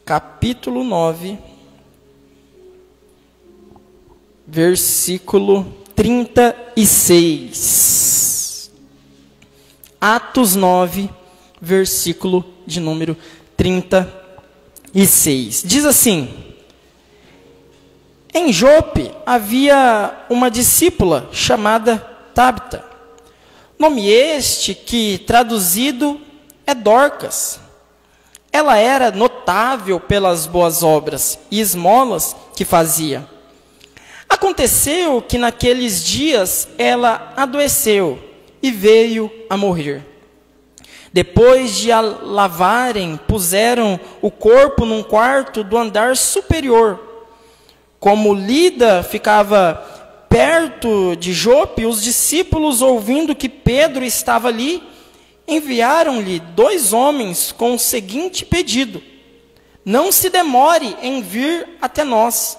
capítulo 9, versículo 36. Atos 9, versículo de número 36. Diz assim: em Jope havia uma discípula chamada Tabita, nome este que traduzido é Dorcas. Ela era notável pelas boas obras e esmolas que fazia. Aconteceu que naqueles dias ela adoeceu e veio a morrer. Depois de a lavarem, puseram o corpo num quarto do andar superior. Como Lida ficava perto de Jope, os discípulos, ouvindo que Pedro estava ali, enviaram-lhe 2 homens com o seguinte pedido: não se demore em vir até nós.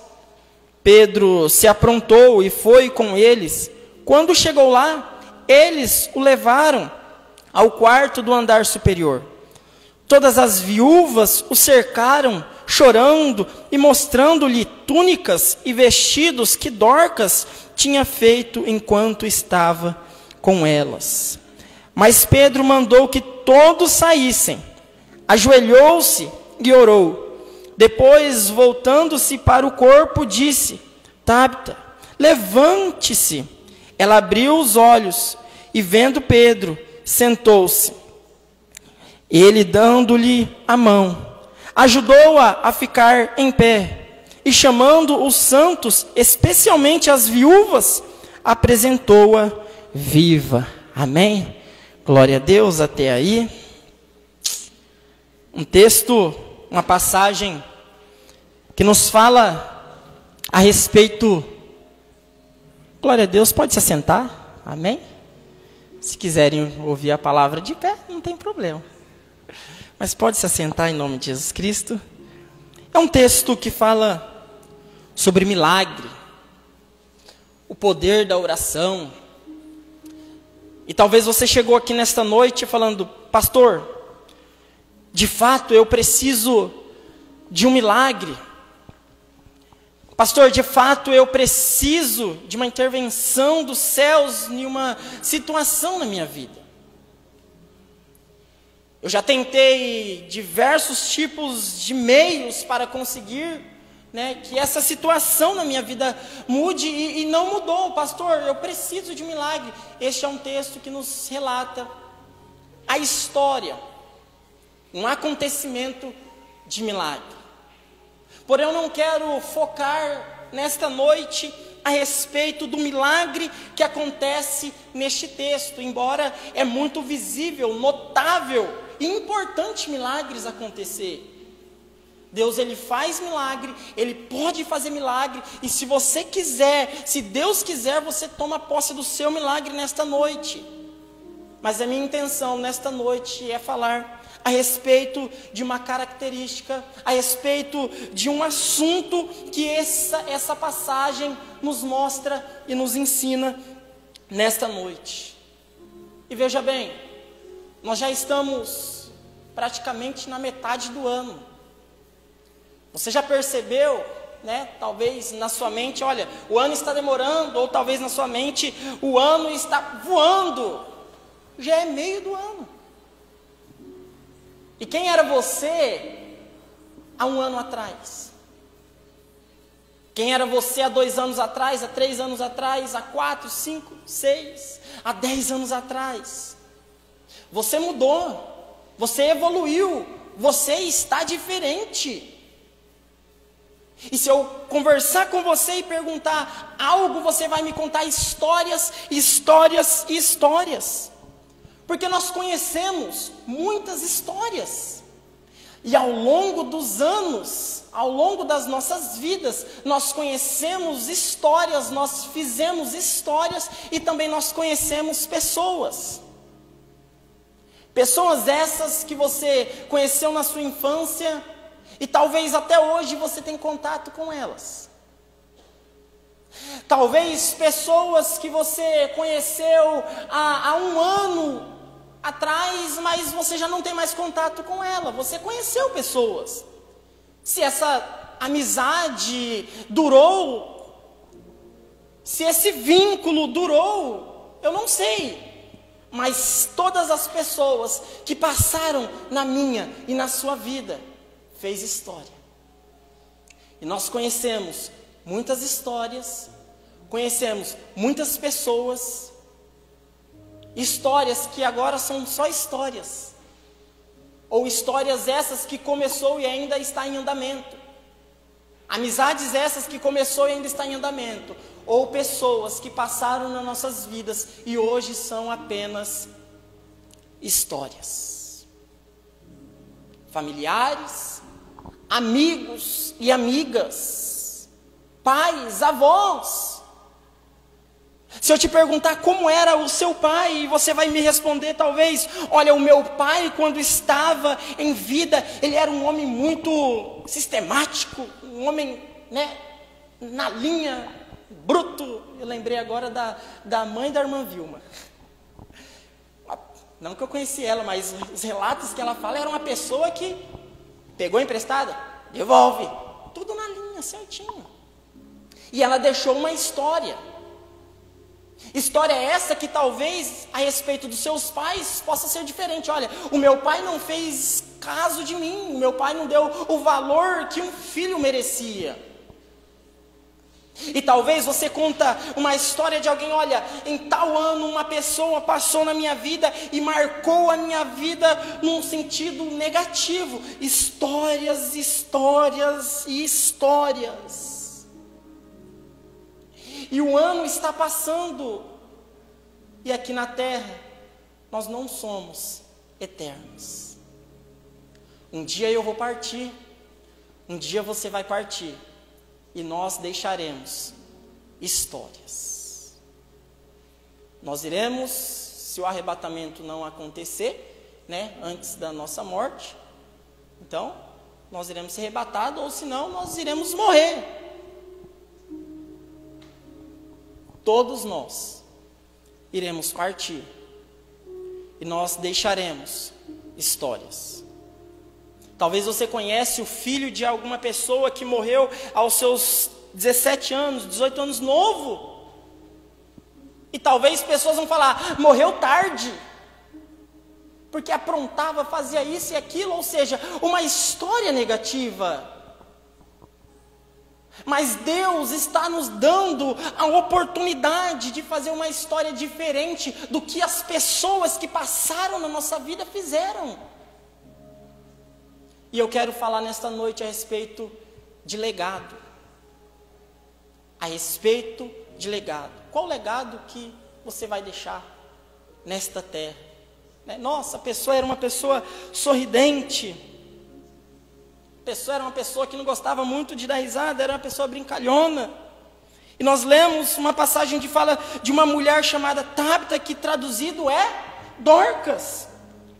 Pedro se aprontou e foi com eles. Quando chegou lá, eles o levaram ao quarto do andar superior. Todas as viúvas o cercaram, chorando e mostrando-lhe túnicas e vestidos que Dorcas tinha feito enquanto estava com elas. Mas Pedro mandou que todos saíssem, ajoelhou-se e orou. Depois, voltando-se para o corpo, disse: Tabita, levante-se. Ela abriu os olhos e, vendo Pedro, sentou-se. Ele, dando-lhe a mão, ajudou-a a ficar em pé, e chamando os santos, especialmente as viúvas, apresentou-a viva. Amém? Glória a Deus, até aí. Um texto, uma passagem que nos fala a respeito. Glória a Deus, pode se assentar. Amém? Se quiserem ouvir a palavra de pé, não tem problema. Mas pode se assentar em nome de Jesus Cristo. É um texto que fala sobre milagre, o poder da oração. E talvez você chegou aqui nesta noite falando: pastor, de fato eu preciso de um milagre. Pastor, de fato eu preciso de uma intervenção dos céus em uma situação na minha vida. Eu já tentei diversos tipos de meios para conseguir, que essa situação na minha vida mude e não mudou. Pastor, eu preciso de um milagre. Este é um texto que nos relata a história, um acontecimento de milagre. Porém, eu não quero focar nesta noite a respeito do milagre que acontece neste texto, embora é muito visível, notável e importante milagres acontecer. Deus, ele faz milagre, ele pode fazer milagre, e se você quiser, se Deus quiser, você toma posse do seu milagre nesta noite. Mas a minha intenção nesta noite é falar a respeito de uma característica, a respeito de um assunto que essa passagem nos mostra e nos ensina nesta noite. E veja bem, nós já estamos praticamente na metade do ano. Você já percebeu, talvez na sua mente, olha, o ano está demorando, ou talvez na sua mente, o ano está voando. Já é meio do ano. E quem era você há um ano atrás? Quem era você há 2 anos atrás, há 3 anos atrás, há 4, 5, 6, há 10 anos atrás? Você mudou, você evoluiu, você está diferente. E se eu conversar com você e perguntar algo, você vai me contar histórias, histórias e histórias. Porque nós conhecemos muitas histórias. E ao longo dos anos, ao longo das nossas vidas, nós conhecemos histórias, nós fizemos histórias e também nós conhecemos pessoas. Pessoas essas que você conheceu na sua infância e talvez até hoje você tem contato com elas. Talvez pessoas que você conheceu há um ano atrás, mas você já não tem mais contato com ela. Você conheceu pessoas. se essa amizade durou, se esse vínculo durou, eu não sei. Mas todas as pessoas que passaram na minha e na sua vida, fez história. E nós conhecemos muitas histórias, conhecemos muitas pessoas, histórias que agora são só histórias, ou histórias essas que começou e ainda está em andamento, amizades essas que começou e ainda está em andamento, ou pessoas que passaram nas nossas vidas e hoje são apenas histórias. Familiares, amigos e amigas, pais, avós. Se eu te perguntar como era o seu pai, você vai me responder talvez: olha, o meu pai, quando estava em vida, ele era um homem muito sistemático, um homem, na linha, bruto. Eu lembrei agora da mãe da irmã Vilma. Não que eu conheci ela, mas os relatos que ela fala, era uma pessoa que pegou emprestada, devolve, tudo na linha, certinho. E ela deixou uma história. História essa que talvez a respeito dos seus pais possa ser diferente. Olha, o meu pai não fez caso de mim, o meu pai não deu o valor que um filho merecia. E talvez você conta uma história de alguém: olha, em tal ano uma pessoa passou na minha vida e marcou a minha vida num sentido negativo. Histórias, histórias e histórias. E o ano está passando, e aqui na terra, nós não somos eternos. Um dia eu vou partir, um dia você vai partir, e nós deixaremos histórias. Nós iremos, se o arrebatamento não acontecer, antes da nossa morte, então, nós iremos ser arrebatados, ou senão nós iremos morrer. Todos nós iremos partir e nós deixaremos histórias. Talvez você conhece o filho de alguma pessoa que morreu aos seus 17 anos, 18 anos, novo. E talvez pessoas vão falar: morreu tarde, porque aprontava, fazia isso e aquilo, ou seja, uma história negativa. Mas Deus está nos dando a oportunidade de fazer uma história diferente do que as pessoas que passaram na nossa vida fizeram. E eu quero falar nesta noite a respeito de legado. A respeito de legado. Qual legado que você vai deixar nesta terra? Nossa, a pessoa era uma pessoa sorridente. A pessoa era uma pessoa que não gostava muito de dar risada, era uma pessoa brincalhona. E nós lemos uma passagem de fala de uma mulher chamada Tabita, que traduzido é Dorcas.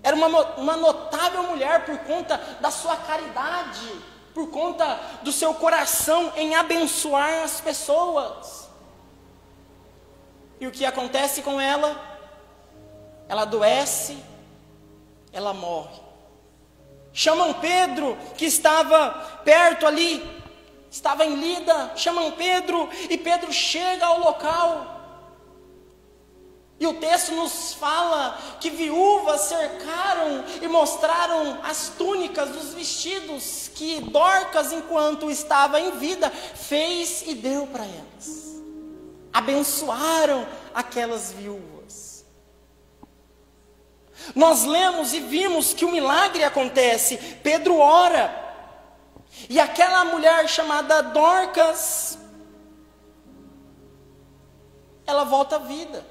Era uma notável mulher por conta da sua caridade, por conta do seu coração em abençoar as pessoas. E o que acontece com ela? Ela adoece, ela morre. Chamam Pedro, que estava perto ali, estava em Lida, chamam Pedro, e Pedro chega ao local. E o texto nos fala que viúvas cercaram e mostraram as túnicas, os vestidos que Dorcas, enquanto estava em vida, fez e deu para elas. Abençoaram aquelas viúvas. Nós lemos e vimos que o milagre acontece. Pedro ora, e aquela mulher chamada Dorcas, ela volta à vida.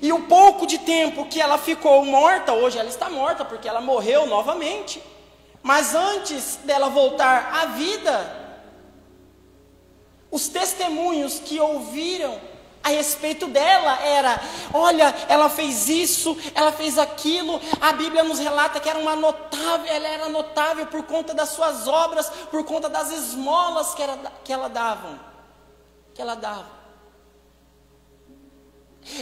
E o pouco de tempo que ela ficou morta, hoje ela está morta porque ela morreu novamente. Mas antes dela voltar à vida, os testemunhos que ouviram a respeito dela era: olha, ela fez isso, ela fez aquilo. A Bíblia nos relata que ela era notável por conta das suas obras, por conta das esmolas que ela dava.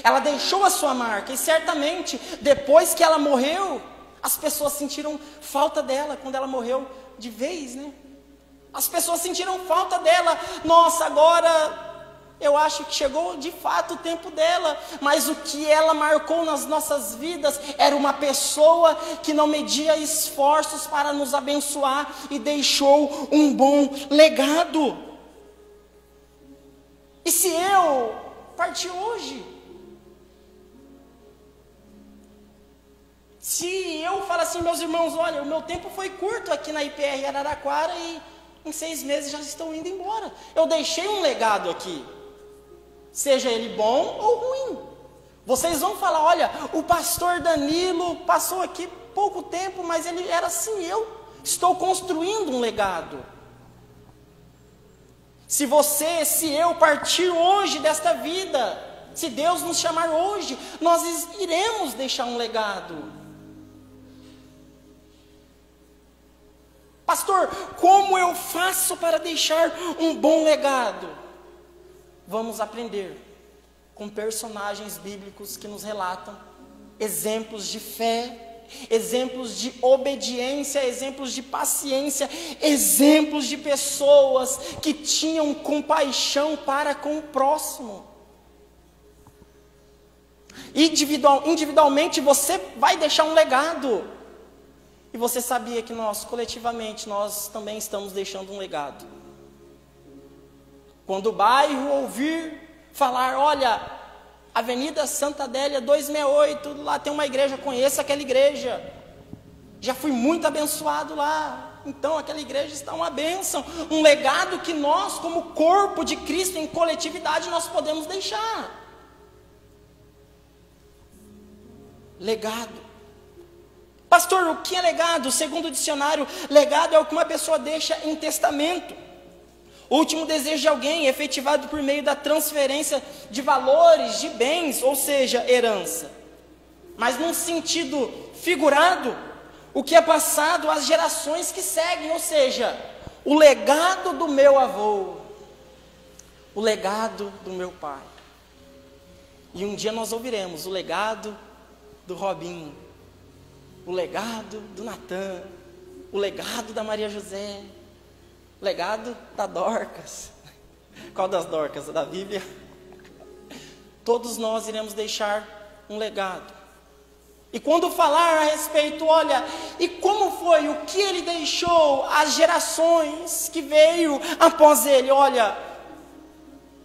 Ela deixou a sua marca, e certamente depois que ela morreu, As pessoas sentiram falta dela quando ela morreu de vez, né? As pessoas sentiram falta dela. Nossa, agora eu acho que chegou de fato o tempo dela. Mas o que ela marcou nas nossas vidas era uma pessoa que não media esforços para nos abençoar e deixou um bom legado. E se eu partir hoje? Se eu falar assim, meus irmãos, olha, o meu tempo foi curto aqui na IPR Araraquara e em 6 meses já estou indo embora. Eu deixei um legado aqui, seja ele bom ou ruim. Vocês vão falar, olha, o pastor Danilo passou aqui pouco tempo, mas ele era assim, eu estou construindo um legado. Se eu partir hoje desta vida, se Deus nos chamar hoje, nós iremos deixar um legado. Pastor, como eu faço para deixar um bom legado? Vamos aprender com personagens bíblicos que nos relatam exemplos de fé, exemplos de obediência, exemplos de paciência, exemplos de pessoas que tinham compaixão para com o próximo. Individualmente você vai deixar um legado. E você sabia que nós, coletivamente, nós também estamos deixando um legado. Quando o bairro ouvir falar, olha, Avenida Santa Adélia 268, lá tem uma igreja, conheça aquela igreja. Já fui muito abençoado lá. Então aquela igreja está uma bênção. Um legado que nós, como corpo de Cristo em coletividade, nós podemos deixar. Legado. Pastor, o que é legado? Segundo o dicionário, legado é o que uma pessoa deixa em testamento. O último desejo de alguém efetivado por meio da transferência de valores, de bens, ou seja, herança. Mas num sentido figurado, o que é passado às gerações que seguem, ou seja, o legado do meu avô, o legado do meu pai. E um dia nós ouviremos o legado do Robinho, o legado do Natan, o legado da Maria José, o legado da Dorcas. Qual das Dorcas? Da Bíblia? Todos nós iremos deixar um legado. E quando falar a respeito, olha, e como foi, o que ele deixou às gerações que veio após ele? Olha,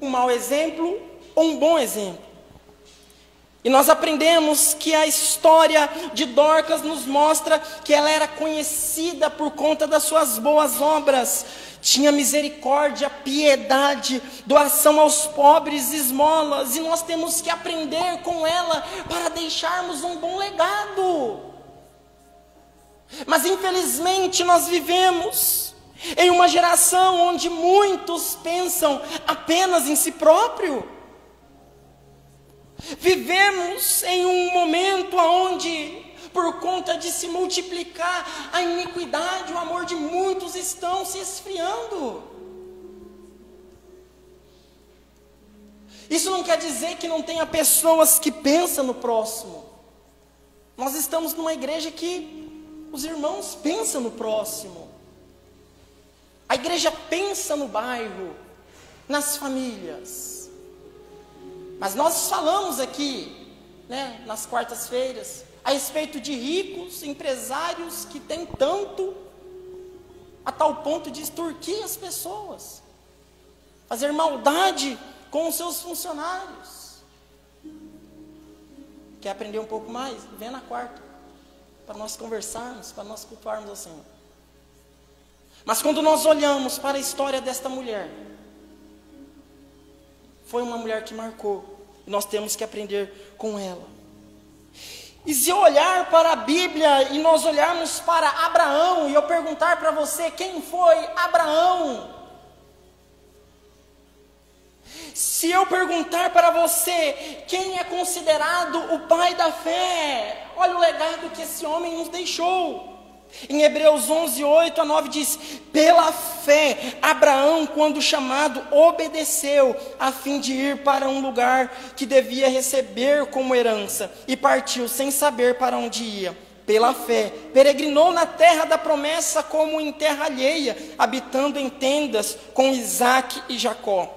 um mau exemplo ou um bom exemplo? E nós aprendemos que a história de Dorcas nos mostra que ela era conhecida por conta das suas boas obras. Tinha misericórdia, piedade, doação aos pobres, esmolas. E nós temos que aprender com ela para deixarmos um bom legado. Mas infelizmente nós vivemos em uma geração onde muitos pensam apenas em si próprio. Vivemos em um momento onde, por conta de se multiplicar a iniquidade, o amor de muitos estão se esfriando. Isso não quer dizer que não tenha pessoas que pensam no próximo. Nós estamos numa igreja que os irmãos pensam no próximo. A igreja pensa no bairro, nas famílias. Mas nós falamos aqui, né, nas quartas-feiras, a respeito de ricos, empresários que têm tanto, a tal ponto de extorquir as pessoas, fazer maldade com os seus funcionários. Quer aprender um pouco mais? Vem na quarta, para nós conversarmos, para nós cultuarmos ao Senhor. Mas quando nós olhamos para a história desta mulher, foi uma mulher que marcou, e nós temos que aprender com ela. E se eu olhar para a Bíblia, e nós olharmos para Abraão, e eu perguntar para você, quem foi Abraão? Se eu perguntar para você, quem é considerado o pai da fé? Olha o legado que esse homem nos deixou. Em Hebreus 11, 8 a 9 diz: pela fé, Abraão, quando chamado, obedeceu, a fim de ir para um lugar que devia receber como herança, e partiu sem saber para onde ia. pela fé, peregrinou na terra da promessa como em terra alheia, habitando em tendas com Isaque e Jacó,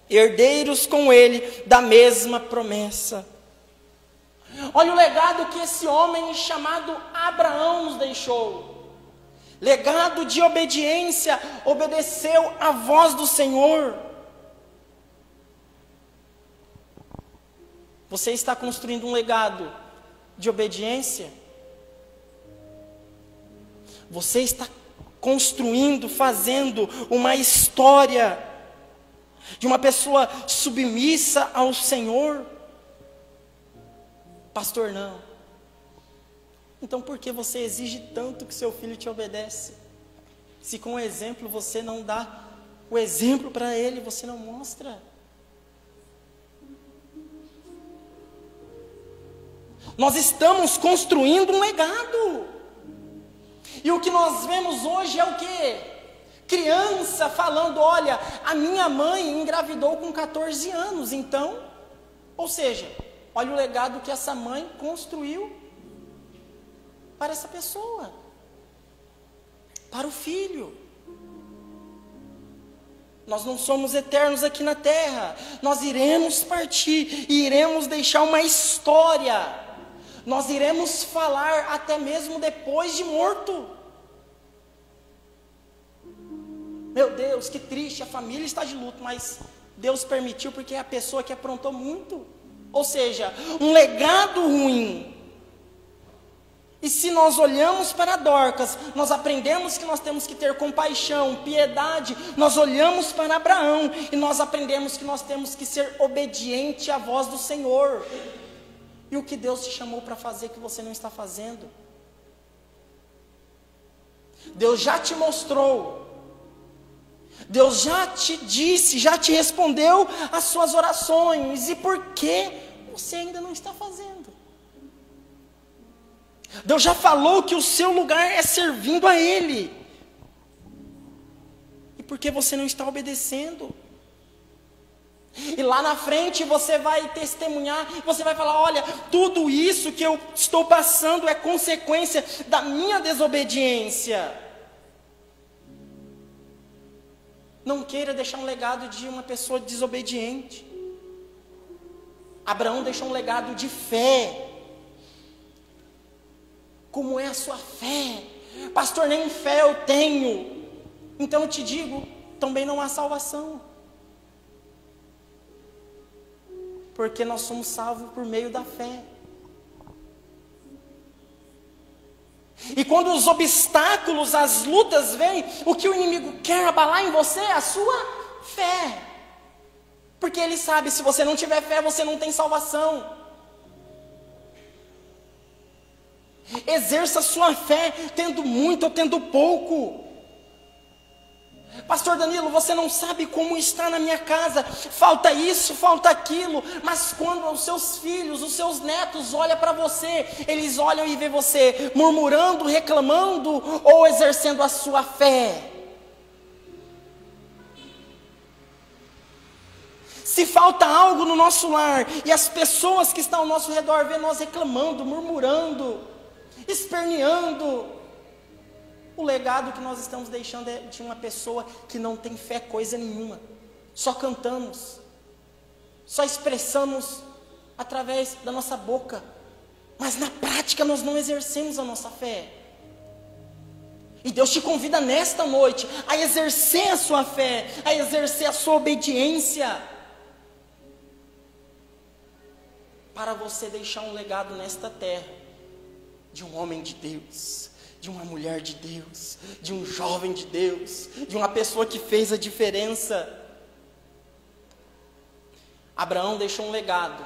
herdeiros com ele da mesma promessa. Olha o legado que esse homem chamado Abraão nos deixou. Legado de obediência, obedeceu à voz do Senhor. Você está construindo um legado de obediência? Você está construindo, fazendo uma história de uma pessoa submissa ao Senhor? Pastor, não. Então por que você exige tanto que seu filho te obedece? Se com o exemplo você não dá o exemplo para ele, você não mostra. Nós estamos construindo um legado. E o que nós vemos hoje é o quê? Criança falando, olha, a minha mãe engravidou com 14 anos, então, ou seja, olha o legado que essa mãe construiu para essa pessoa, para o filho. Nós não somos eternos aqui na terra, nós iremos partir e iremos deixar uma história. Nós iremos falar até mesmo depois de morto. Meu Deus, que triste, a família está de luto, mas Deus permitiu porque é a pessoa que aprontou muito. Ou seja, um legado ruim. E se nós olhamos para Dorcas, nós aprendemos que nós temos que ter compaixão, piedade. Nós olhamos para Abraão e nós aprendemos que nós temos que ser obediente à voz do Senhor. E o que Deus te chamou para fazer que você não está fazendo? Deus já te mostrou. Deus já te disse, já te respondeu as suas orações. E por que você ainda não está fazendo? Deus já falou que o seu lugar é servindo a Ele. E por que você não está obedecendo? E lá na frente você vai testemunhar, você vai falar, olha, tudo isso que eu estou passando é consequência da minha desobediência. Não queira deixar um legado de uma pessoa desobediente. Abraão deixou um legado de fé. Como é a sua fé? Pastor, nem fé eu tenho. Então eu te digo, também não há salvação. Porque nós somos salvos por meio da fé. E quando os obstáculos, as lutas vêm, o que o inimigo quer abalar em você é a sua fé. Porque ele sabe, se você não tiver fé, você não tem salvação. Exerça a sua fé, tendo muito ou tendo pouco. Pastor Danilo, você não sabe como está na minha casa, falta isso, falta aquilo, mas quando os seus filhos, os seus netos olham para você, eles olham e vê você murmurando, reclamando ou exercendo a sua fé. Se falta algo no nosso lar e as pessoas que estão ao nosso redor vê nós reclamando, murmurando, esperneando, o legado que nós estamos deixando é de uma pessoa que não tem fé coisa nenhuma. Só cantamos, só expressamos através da nossa boca, mas na prática nós não exercemos a nossa fé. E Deus te convida nesta noite a exercer a sua fé, a exercer a sua obediência, para você deixar um legado nesta terra, de um homem de Deus, de uma mulher de Deus, de um jovem de Deus, de uma pessoa que fez a diferença. Abraão deixou um legado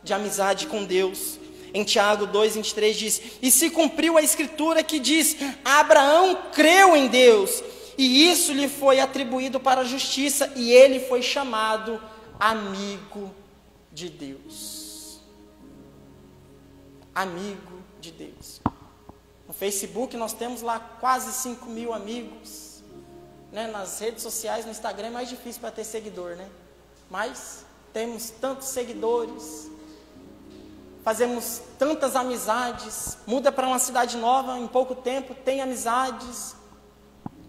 de amizade com Deus. Em Tiago 2:23 diz, e se cumpriu a escritura que diz, Abraão creu em Deus, e isso lhe foi atribuído para a justiça, e ele foi chamado amigo de Deus. Amigo de Deus. No Facebook nós temos lá quase 5.000 amigos, né? Nas redes sociais, no Instagram é mais difícil para ter seguidor, né? Mas temos tantos seguidores, fazemos tantas amizades, muda para uma cidade nova, em pouco tempo tem amizades,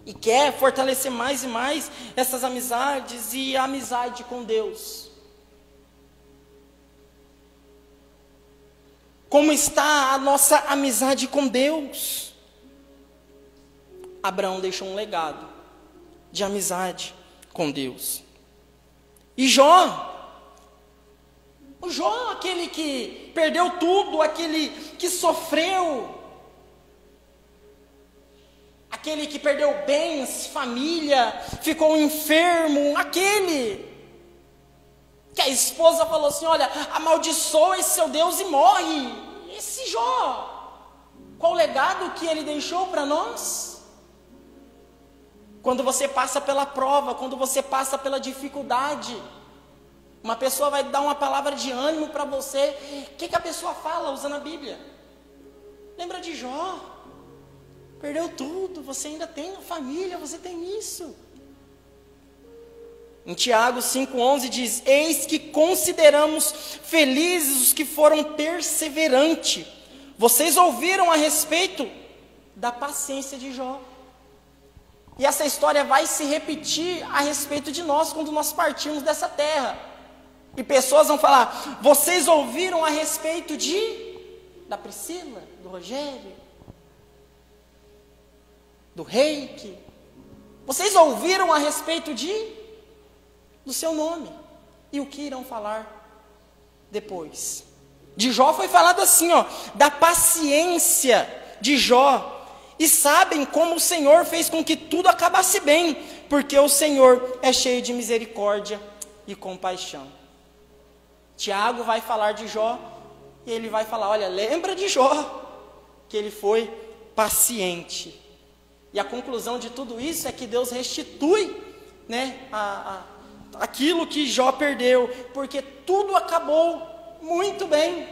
e quer fortalecer mais e mais essas amizades e a amizade com Deus. Como está a nossa amizade com Deus? Abraão deixou um legado de amizade com Deus. E o Jó, aquele que perdeu tudo, aquele que sofreu, aquele que perdeu bens, família, ficou enfermo, aquele que a esposa falou assim: olha, amaldiçoa esse seu Deus e morre. Esse Jó, qual o legado que ele deixou para nós? Quando você passa pela prova, quando você passa pela dificuldade, uma pessoa vai dar uma palavra de ânimo para você, o que a pessoa fala usando a Bíblia? Lembra de Jó? Perdeu tudo, você ainda tem a família, você tem isso. Em Tiago 5,11 diz: eis que consideramos felizes os que foram perseverantes. Vocês ouviram a respeito da paciência de Jó. E essa história vai se repetir a respeito de nós quando nós partirmos dessa terra. E pessoas vão falar: vocês ouviram a respeito da Priscila, do Rogério, do Reiki? Vocês ouviram a respeito do seu nome? E o que irão falar depois? De Jó foi falado assim, da paciência de Jó. E sabem como o Senhor fez com que tudo acabasse bem, porque o Senhor é cheio de misericórdia e compaixão. Tiago vai falar de Jó, e ele vai falar: olha, lembra de Jó, que ele foi paciente. E a conclusão de tudo isso é que Deus restitui, né, aquilo que Jó perdeu, porque tudo acabou muito bem,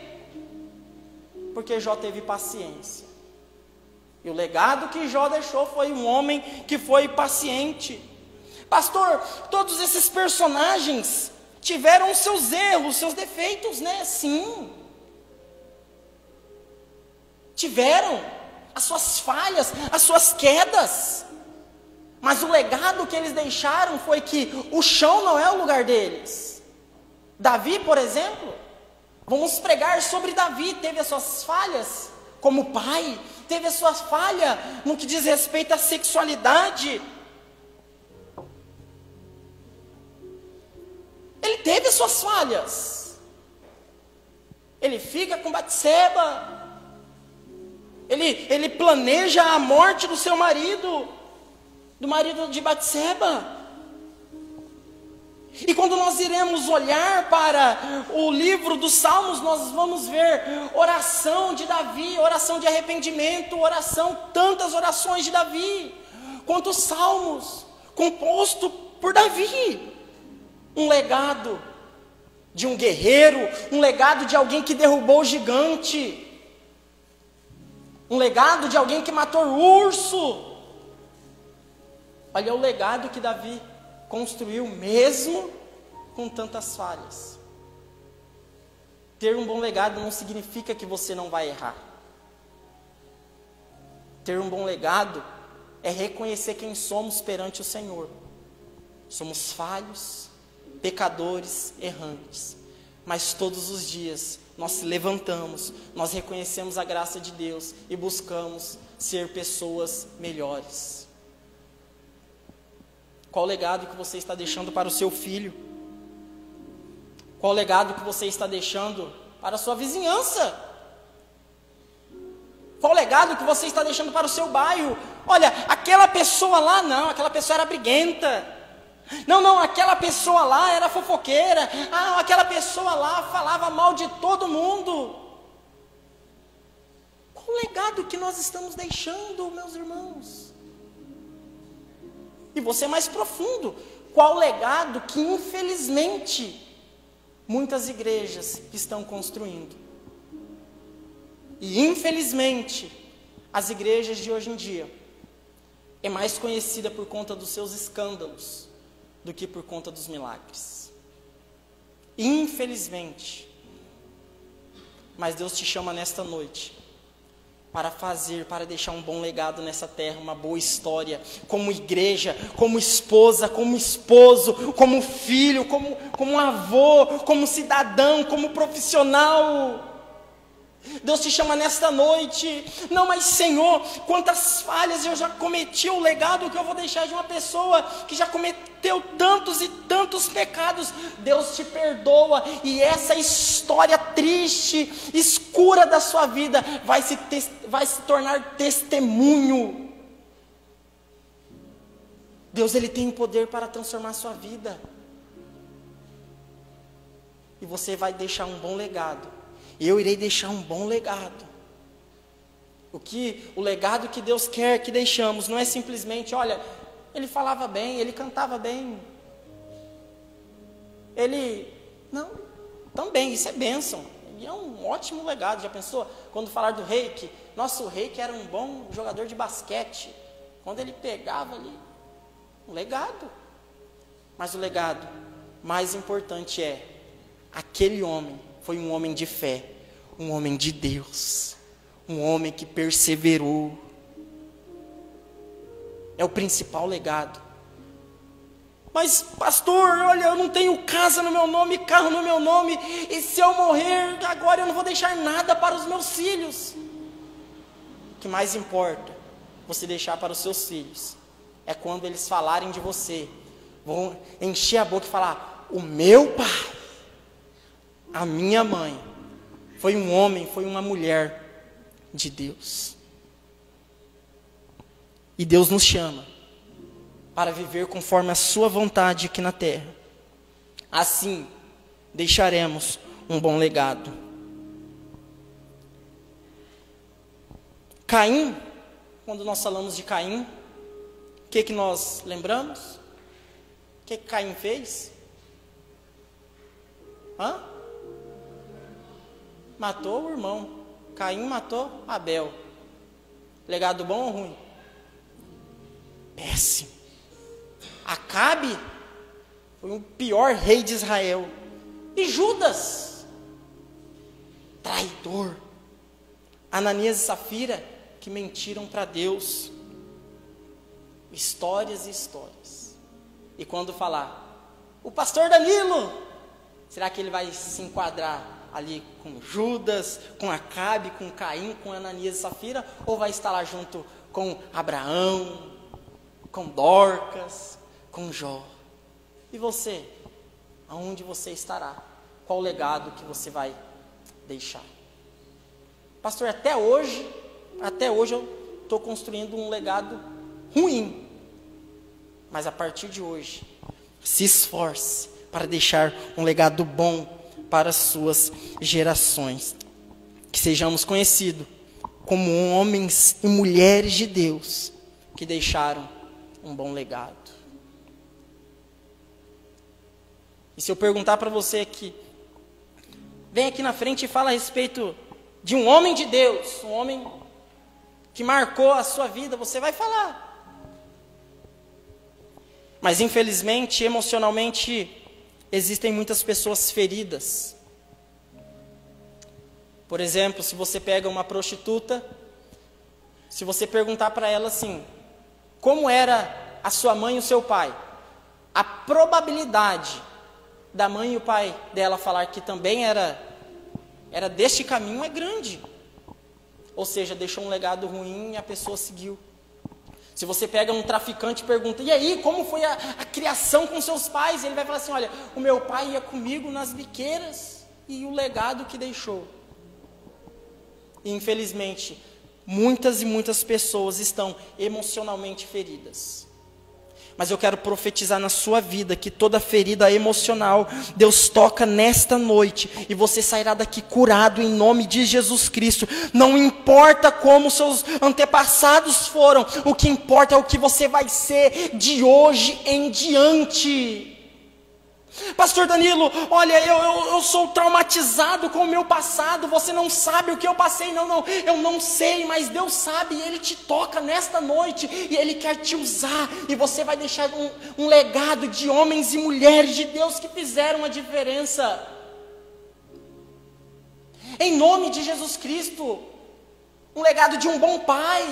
porque Jó teve paciência. E o legado que Jó deixou foi um homem que foi paciente. Pastor, todos esses personagens tiveram seus erros, seus defeitos, né? Sim. Tiveram as suas falhas, as suas quedas. Mas o legado que eles deixaram foi que o chão não é o lugar deles. Davi, por exemplo, vamos pregar sobre Davi, teve as suas falhas como pai, teve a sua falha no que diz respeito à sexualidade. Ele teve as suas falhas. Ele fica com Batseba. Ele planeja a morte do seu marido, do marido de Batseba. E quando nós iremos olhar para o livro dos Salmos, nós vamos ver oração de Davi, oração de arrependimento, tantas orações de Davi, quantos salmos, composto por Davi. Um legado de um guerreiro, um legado de alguém que derrubou o gigante, um legado de alguém que matou o urso. Olha o legado que Davi construiu mesmo com tantas falhas. Ter um bom legado não significa que você não vai errar. Ter um bom legado é reconhecer quem somos perante o Senhor. Somos falhos, pecadores, errantes. Mas todos os dias nós levantamos, nós reconhecemos a graça de Deus e buscamos ser pessoas melhores. Qual o legado que você está deixando para o seu filho? Qual o legado que você está deixando para a sua vizinhança? Qual o legado que você está deixando para o seu bairro? Olha, aquela pessoa lá, não, aquela pessoa era briguenta. Não, aquela pessoa lá era fofoqueira. Aquela pessoa lá falava mal de todo mundo. Qual o legado que nós estamos deixando, meus irmãos? E você mais profundo, qual o legado que infelizmente muitas igrejas estão construindo? E infelizmente as igrejas de hoje em dia é mais conhecida por conta dos seus escândalos do que por conta dos milagres. Infelizmente. Mas Deus te chama nesta noite para deixar um bom legado nessa terra, uma boa história, como igreja, como esposa, como esposo, como filho, como avô, como cidadão, como profissional. Deus te chama nesta noite. Não, mas Senhor, quantas falhas eu já cometi, o legado que eu vou deixar de uma pessoa que já cometeu tantos e tantos pecados. Deus te perdoa, e essa história triste, escura da sua vida vai se tornar testemunho. Deus, Ele tem o poder para transformar a sua vida, e você vai deixar um bom legado. Eu irei deixar um bom legado. O legado que Deus quer que deixamos não é simplesmente, olha, ele falava bem, ele cantava bem. Não, também, isso é bênção. E é um ótimo legado. Já pensou? Quando falar do Reiki, nossa, o Reiki era um bom jogador de basquete. Quando ele pegava ali, um legado. Mas o legado mais importante é, aquele homem foi um homem de fé, um homem de Deus, um homem que perseverou. É o principal legado. Mas pastor, olha, eu não tenho casa no meu nome, carro no meu nome, e se eu morrer agora eu não vou deixar nada para os meus filhos. O que mais importa você deixar para os seus filhos é quando eles falarem de você, vão encher a boca e falar: o meu pai, a minha mãe, foi um homem, foi uma mulher de Deus. E Deus nos chama para viver conforme a sua vontade aqui na terra. Assim, deixaremos um bom legado. Caim, quando nós falamos de Caim, o que nós lembramos? O que Caim fez? Matou o irmão. Caim matou Abel. Legado bom ou ruim? Péssimo. Acabe foi o pior rei de Israel. E Judas, traidor. Ananias e Safira, que mentiram para Deus. Histórias e histórias. E quando falar, o pastor Danilo, será que ele vai se enquadrar ali com Judas, com Acabe, com Caim, com Ananias e Safira? Ou vai estar lá junto com Abraão, com Dorcas, com Jó? E você? Aonde você estará? Qual o legado que você vai deixar? Pastor, até hoje eu estou construindo um legado ruim. Mas a partir de hoje, se esforce para deixar um legado bom para as suas gerações. Que sejamos conhecidos como homens e mulheres de Deus que deixaram um bom legado. E se eu perguntar para você aqui, vem aqui na frente e fala a respeito de um homem de Deus, um homem que marcou a sua vida, você vai falar. Mas infelizmente, emocionalmente, existem muitas pessoas feridas. Por exemplo, se você pega uma prostituta, se você perguntar para ela assim, como era a sua mãe e o seu pai? A probabilidade da mãe e o pai dela falar que também era deste caminho é grande. Ou seja, deixou um legado ruim e a pessoa seguiu. Se você pega um traficante e pergunta, e aí, como foi a criação com seus pais? Ele vai falar assim, olha, o meu pai ia comigo nas biqueiras, e o legado que deixou. E infelizmente, muitas e muitas pessoas estão emocionalmente feridas. Mas eu quero profetizar na sua vida que toda ferida emocional, Deus toca nesta noite, e você sairá daqui curado em nome de Jesus Cristo. Não importa como seus antepassados foram, o que importa é o que você vai ser de hoje em diante. Pastor Danilo, olha, eu sou traumatizado com o meu passado, você não sabe o que eu passei. Não, eu não sei, mas Deus sabe, e Ele te toca nesta noite, e Ele quer te usar, e você vai deixar um legado de homens e mulheres de Deus que fizeram a diferença. Em nome de Jesus Cristo, um legado de um bom pai,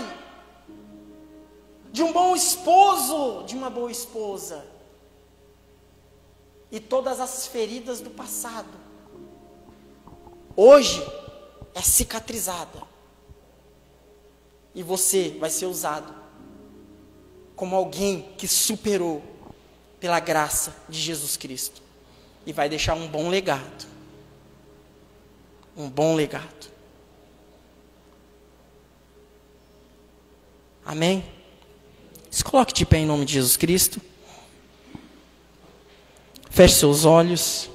de um bom esposo, de uma boa esposa. E todas as feridas do passado, hoje é cicatrizada. E você vai ser usado como alguém que superou pela graça de Jesus Cristo. E vai deixar um bom legado. Um bom legado. Amém? Se coloque de pé em nome de Jesus Cristo. Feche seus olhos.